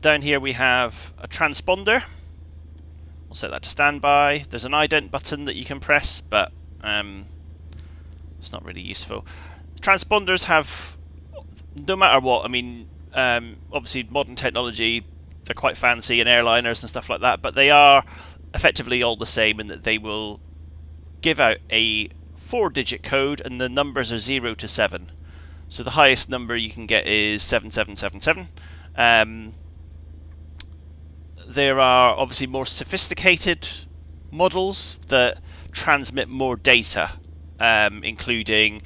Down here we have a transponder. We'll set that to standby. There's an ident button that you can press, but it's not really useful. Transponders have, no matter what, I mean, obviously modern technology, they're quite fancy in airliners and stuff like that, but they are effectively all the same in that they will give out a 4-digit code and the numbers are 0 to 7. So the highest number you can get is 7777. There are obviously more sophisticated models that transmit more data, including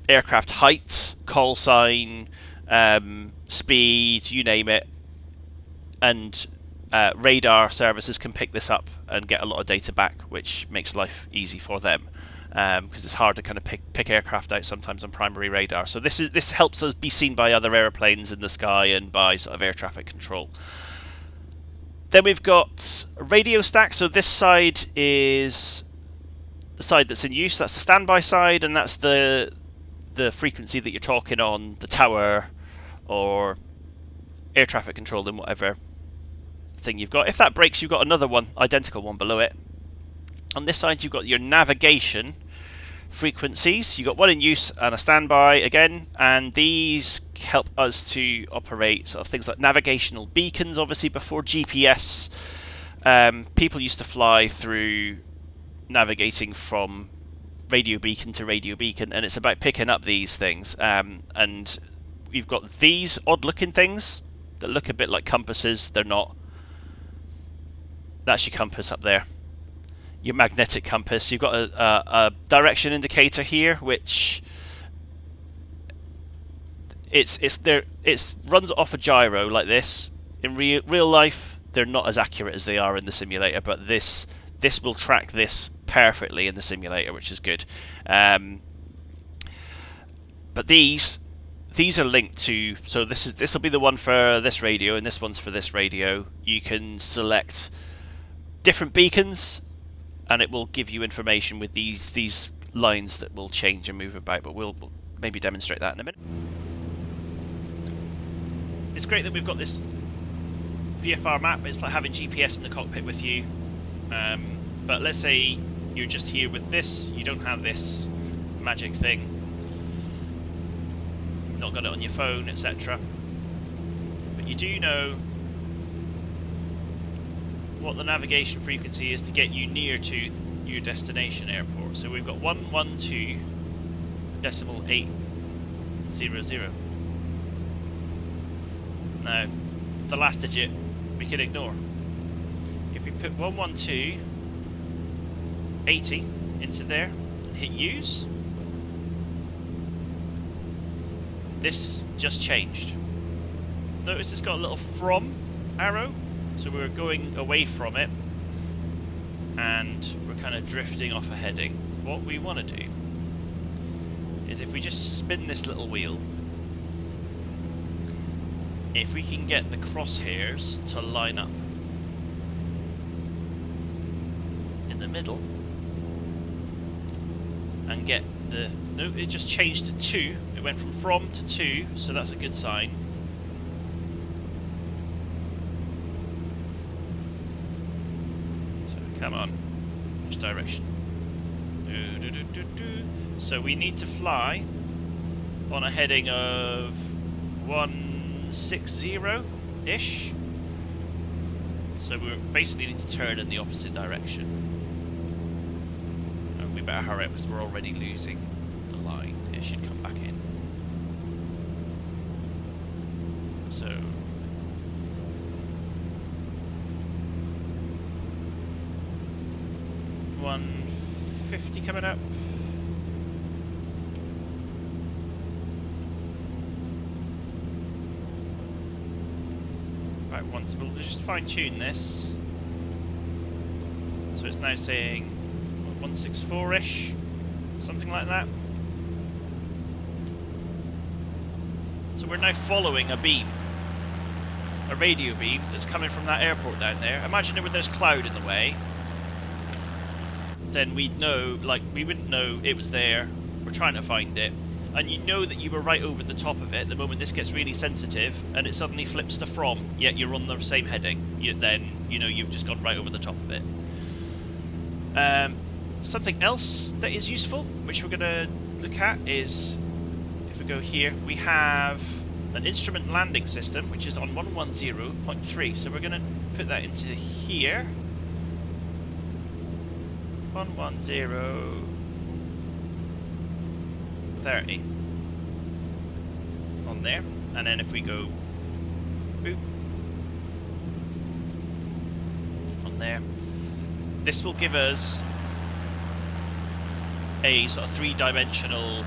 aircraft height, call sign, speed, you name it, and radar services can pick this up and get a lot of data back, which makes life easy for them, because it's hard to kind of pick aircraft out sometimes on primary radar. So this helps us be seen by other airplanes in the sky and by sort of air traffic control. Then we've got a radio stack. So this side is the side that's in use. That's the standby side, and that's the frequency that you're talking on the tower or air traffic control in whatever thing you've got. If that breaks, you've got another one, identical one below it. On this side, you've got your navigation frequencies. You've got one in use and a standby again, and these help us to operate sort of things like navigational beacons. Obviously, before GPS, people used to fly through navigating from radio beacon to radio beacon, and it's about picking up these things. And we've got these odd-looking things that look a bit like compasses. They're not. That's your compass up there. Your magnetic compass. You've got a direction indicator here, which it runs off a gyro like this. In real life, they're not as accurate as they are in the simulator, but this will track this perfectly in the simulator, which is good. But these are linked to. So this will be the one for this radio, and this one's for this radio. You can select different beacons, and it will give you information with these lines that will change and move about, but we'll maybe demonstrate that in a minute. It's great that we've got this VFR map. It's like having GPS in the cockpit with you. But let's say you're just here with this, you don't have this magic thing, not got it on your phone, etc. But you do know what the navigation frequency is to get you near to your destination airport. So we've got 112.800. Now, the last digit we can ignore. If we put 112.80 into there and hit use, this just changed. Notice it's got a little from arrow. So we're going away from it, and we're kind of drifting off a heading. What we want to do is, if we just spin this little wheel, if we can get the crosshairs to line up in the middle, and get the... No, it just changed to 2. It went from to 2, so that's a good sign. Come on, which direction? So we need to fly on a heading of 160-ish. So we basically need to turn in the opposite direction. And we better hurry up because we're already losing the line. It should come back in. So 150 coming up. Right, once we'll just fine tune this. So it's now saying 164-ish, something like that. So we're now following a beam, a radio beam that's coming from that airport down there. Imagine if there's cloud in the way. Then we'd know, like, we wouldn't know it was there. We're trying to find it. and you know that you were right over the top of it. The moment this gets really sensitive and it suddenly flips to from, yet you're on the same heading, then you know you've just gone right over the top of it. Something else that is useful, which we're going to look at, is if we go here, we have an instrument landing system, which is on 110.3. So we're going to put that into here. 110.30 on there, and then if we go boop on there, this will give us a sort of three-dimensional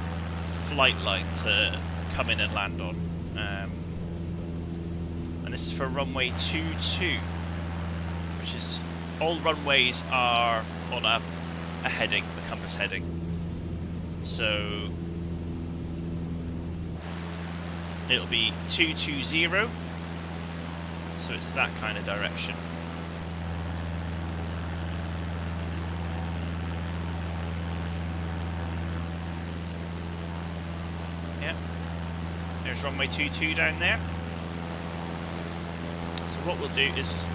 flight line to come in and land on. And this is for runway 22, which is, all runways are on a heading, a compass heading. So it'll be 220, so it's that kind of direction. There's runway 22 down there. So what we'll do is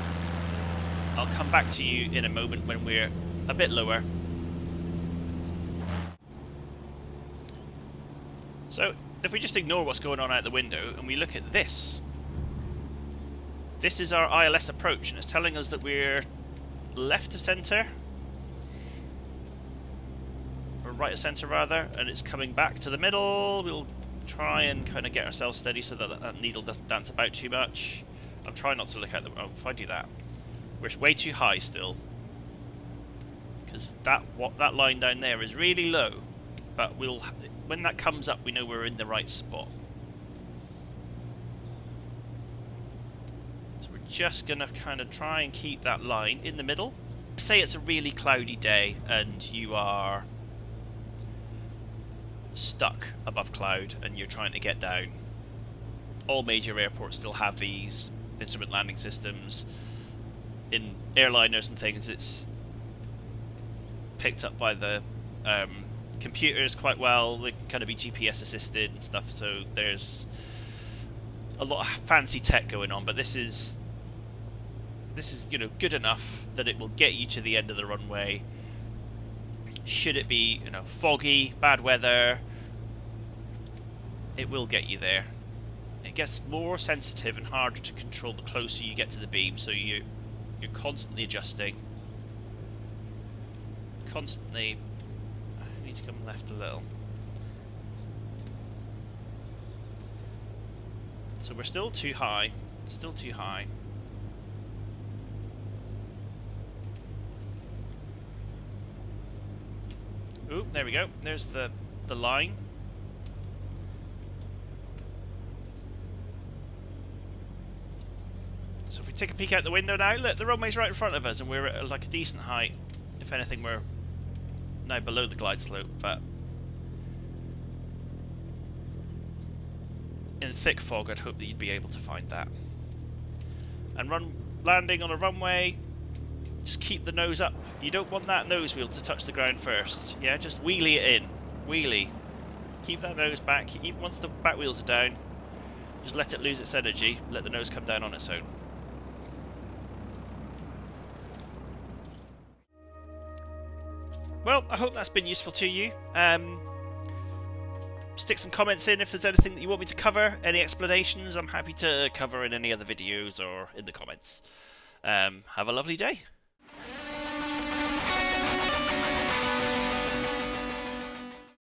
I'll come back to you in a moment when we're a bit lower. So if we just ignore what's going on out the window and we look at this, this is our ILS approach, and it's telling us that we're left of centre, or right of centre rather, and it's coming back to the middle. We'll try and kind of get ourselves steady so that that needle doesn't dance about too much. I'm trying not to look at them. Oh, if I do that, we're way too high still, because that line down there is really low. But when that comes up, we know we're in the right spot. So we're just gonna kind of try and keep that line in the middle. Say it's a really cloudy day and you are stuck above cloud and you're trying to get down. All major airports still have these instrument landing systems. In airliners and things, it's picked up by the computers quite well. They can kind of be GPS assisted and stuff, so there's a lot of fancy tech going on, but this is you know, good enough that it will get you to the end of the runway. Should it be, you know, foggy, bad weather, it will get you there. It gets more sensitive and harder to control the closer you get to the beam, so you're constantly adjusting. Constantly. I need to come left a little. So we're still too high. Still too high. Ooh, there we go. There's the line. So if we take a peek out the window now, look, the runway's right in front of us, and we're at like a decent height. If anything, we're now below the glide slope, but in thick fog, I'd hope that you'd be able to find that. And landing on a runway, just keep the nose up. You don't want that nose wheel to touch the ground first. Yeah, just wheelie it in. Wheelie. Keep that nose back. Even once the back wheels are down, just let it lose its energy. Let the nose come down on its own. Well, I hope that's been useful to you. Stick some comments in if there's anything that you want me to cover, any explanations. I'm happy to cover in any other videos or in the comments. Have a lovely day.